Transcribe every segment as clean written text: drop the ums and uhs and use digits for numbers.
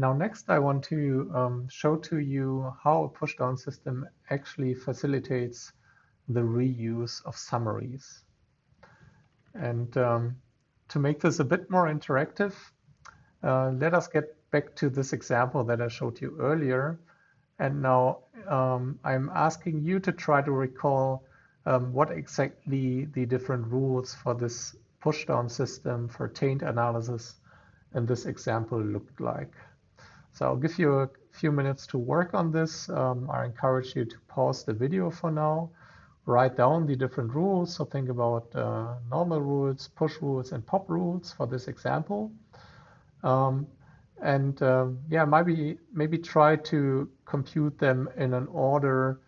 Now next I want to show to you how a pushdown system actually facilitates the reuse of summaries. And to make this a bit more interactive, let us get back to this example that I showed you earlier. And now I'm asking you to try to recall what exactly the different rules for this pushdown system for taint analysis in this example looked like. So I'll give you a few minutes to work on this. I encourage you to pause the video for now, write down the different rules. So think about normal rules, push rules, and pop rules for this example. Yeah, maybe try to compute them in an order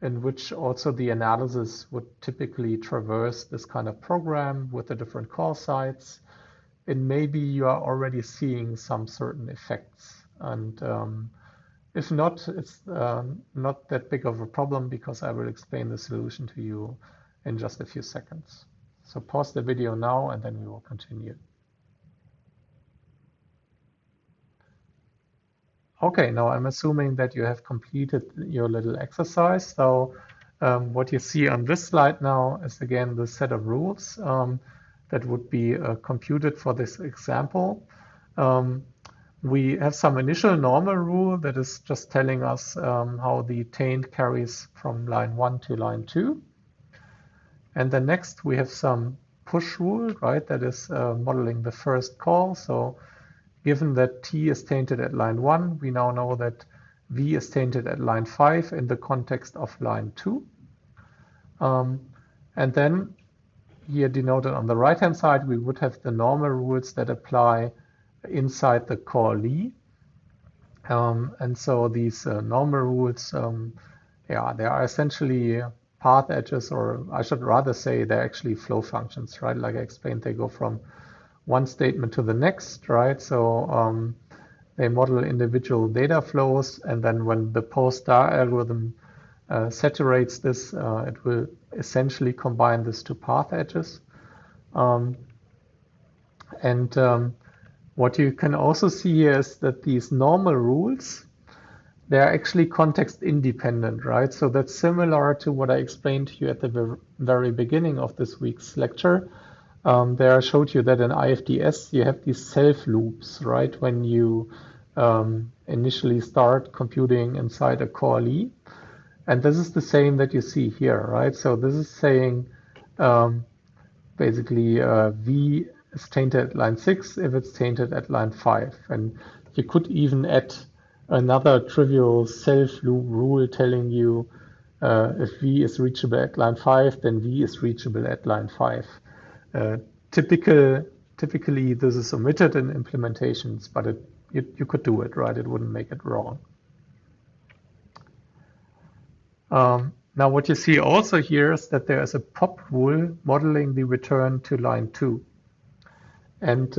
in which also the analysis would typically traverse this kind of program with the different call sites. And maybe you are already seeing some certain effects. And if not, it's not that big of a problem because I will explain the solution to you in just a few seconds. So pause the video now and then we will continue. Okay, now I'm assuming that you have completed your little exercise. So what you see on this slide now is again the set of rules that would be computed for this example. We have some initial normal rule that is just telling us how the taint carries from line 1 to line 2. And then next we have some push rule, right? That is modeling the first call. So given that T is tainted at line 1, we now know that V is tainted at line 5 in the context of line 2. And then here denoted on the right-hand side, we would have the normal rules that apply inside the callee. And so these normal rules, yeah, they are essentially path edges, or I should rather say they're actually flow functions, right? Like I explained, they go from one statement to the next, right? So they model individual data flows, and then when the post-star algorithm saturates this, it will essentially combine these two path edges. What you can also see here is that these normal rules, they're actually context independent, right? So that's similar to what I explained to you at the very beginning of this week's lecture. There I showed you that in IFDS you have these self loops, right? When you initially start computing inside a callee. And this is the same that you see here, right? So this is saying basically V is tainted at line 6 if it's tainted at line 5. And you could even add another trivial self-loop rule telling you if V is reachable at line 5, then V is reachable at line 5. Typically, this is omitted in implementations, but you could do it, right? It wouldn't make it wrong. Now, what you see also here is that there is a pop rule modeling the return to line 2. And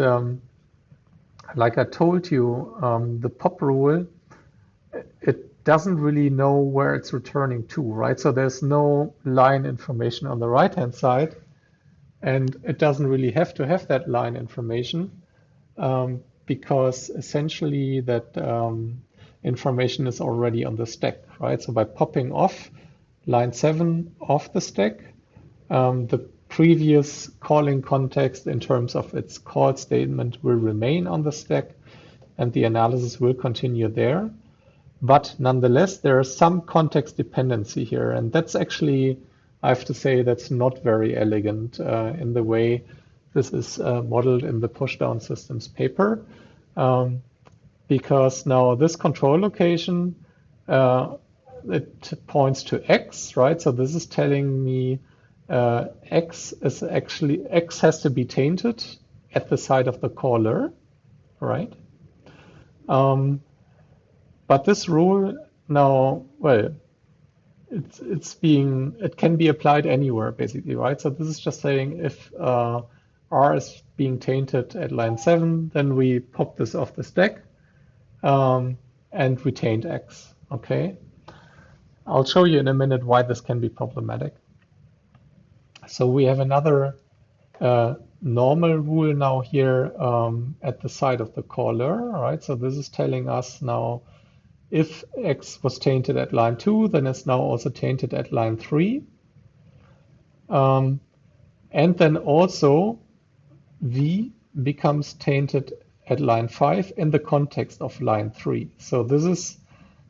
like I told you, the pop rule, it doesn't really know where it's returning to, right? So there's no line information on the right-hand side, and it doesn't really have to have that line information because essentially that information is already on the stack, right? So by popping off line 7 off the stack, the previous calling context in terms of its call statement will remain on the stack and the analysis will continue there. But nonetheless, there is some context dependency here. And that's actually, I have to say, that's not very elegant in the way this is modeled in the pushdown systems paper. Because now this control location, it points to X, right? So this is telling me X has to be tainted at the side of the caller, right? But this rule now, well, it can be applied anywhere basically, right? So this is just saying if R is being tainted at line 7, then we pop this off the stack and we taint X, okay? I'll show you in a minute why this can be problematic. So we have another normal rule now here at the side of the caller, right? So this is telling us now if X was tainted at line 2, then it's now also tainted at line 3. And then also V becomes tainted at line 5 in the context of line 3. So this is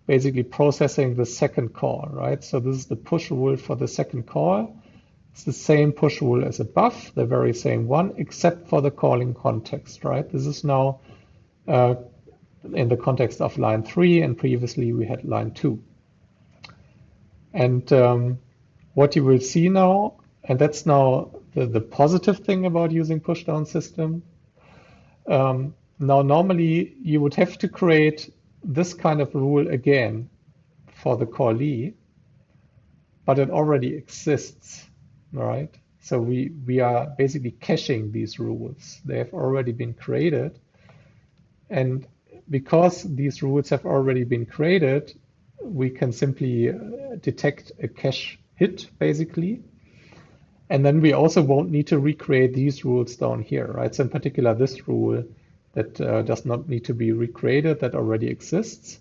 basically processing the second call, right? So this is the push rule for the second call. It's the same push rule as above, the very same one, except for the calling context, right? This is now in the context of line 3, and previously we had line 2. And what you will see now, and that's now the positive thing about using pushdown system. Now, normally you would have to create this kind of rule again for the callee, but it already exists, right? So we are basically caching these rules. They have already been created. And because these rules have already been created, we can simply detect a cache hit, basically. And then we also won't need to recreate these rules down here, right? So in particular, this rule that does not need to be recreated, that already exists.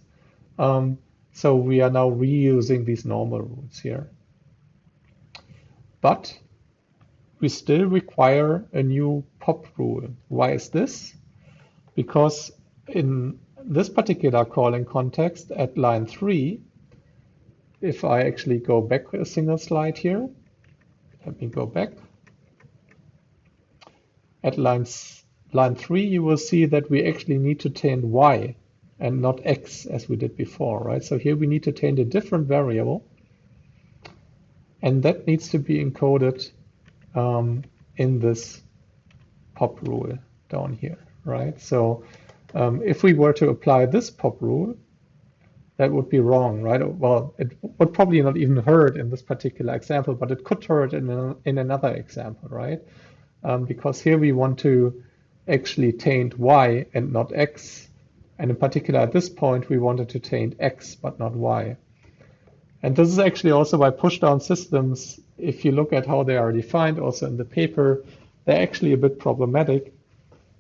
So we are now reusing these normal rules here. But we still require a new pop rule. Why is this? Because in this particular calling context at line 3, if I actually go back a single slide here, let me go back. At line 3, you will see that we actually need to taint y and not x as we did before, right? So here we need to taint a different variable, and that needs to be encoded in this pop rule down here, right? So if we were to apply this pop rule, that would be wrong, right? Well, it would probably not even hurt in this particular example, but it could hurt in another example, right? Because here we want to actually taint y and not x. And in particular, at this point, we wanted to taint x, but not y. And this is actually also why pushdown systems, if you look at how they are defined also in the paper, they're actually a bit problematic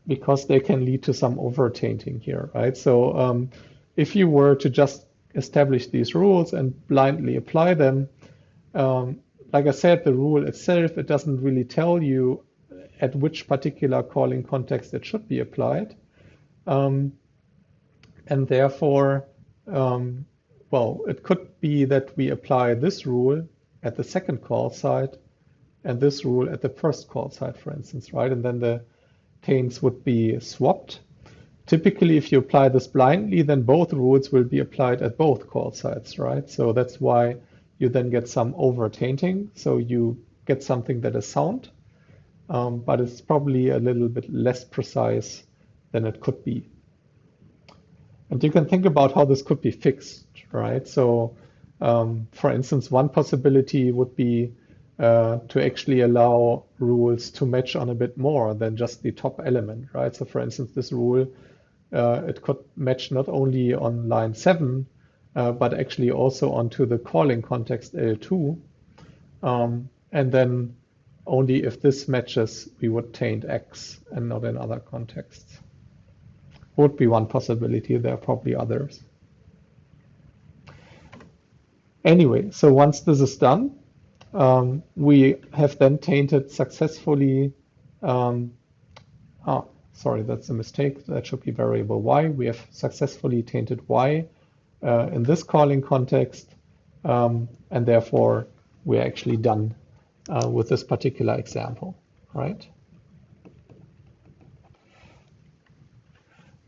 because they can lead to some over-tainting here, right? So if you were to just establish these rules and blindly apply them, like I said, the rule itself, it doesn't really tell you at which particular calling context it should be applied. And therefore, well, it could be that we apply this rule at the second call site and this rule at the first call site, for instance, right? And then the taints would be swapped. Typically, if you apply this blindly, then both rules will be applied at both call sites, right? So that's why you then get some over-tainting. So you get something that is sound, but it's probably a little bit less precise than it could be. And you can think about how this could be fixed, right? So for instance, one possibility would be to actually allow rules to match on a bit more than just the top element, right? So for instance, this rule, it could match not only on line 7, but actually also onto the calling context L2. And then only if this matches, we would taint X and not in other contexts. Would be one possibility. There are probably others. Anyway, so once this is done, we have then tainted successfully. Sorry, that's a mistake. That should be variable y. We have successfully tainted y in this calling context, and therefore we're actually done with this particular example, right?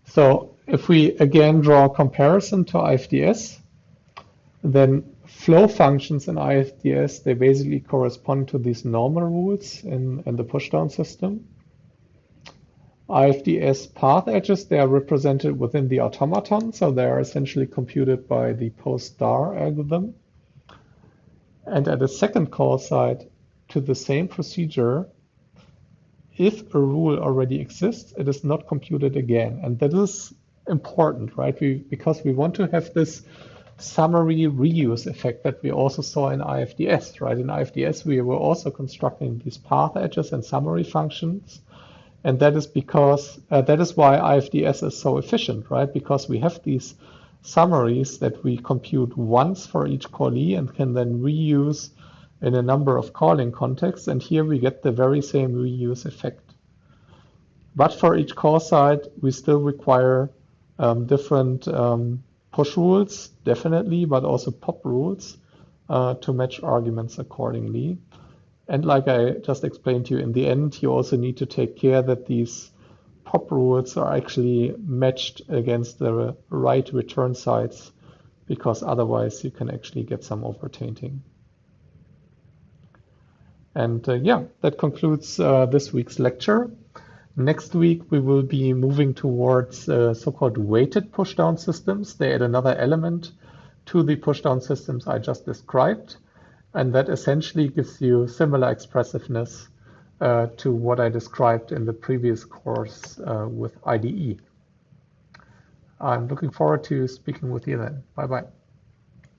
So if we again draw a comparison to IFDS, then flow functions in IFDS, they basically correspond to these normal rules in the pushdown system. IFDS path edges, they are represented within the automaton, so they are essentially computed by the post-star algorithm. And at a second call site to the same procedure, if a rule already exists, it is not computed again. And that is important, right? Because we want to have this summary reuse effect that we also saw in IFDS, right? In IFDS, we were also constructing these path edges and summary functions And that is because that is why IFDS is so efficient, right? Because we have these summaries that we compute once for each callee and can then reuse in a number of calling contexts. And here we get the very same reuse effect. But for each call side, we still require different push rules, definitely, but also pop rules to match arguments accordingly. And like I just explained to you, in the end, you also need to take care that these pop rules are actually matched against the right return sides, because otherwise you can actually get some overtainting. And yeah, that concludes this week's lecture. Next week, we will be moving towards so-called weighted pushdown systems. They add another element to the pushdown systems I just described. And that essentially gives you similar expressiveness to what I described in the previous course with IDE. I'm looking forward to speaking with you then. Bye-bye.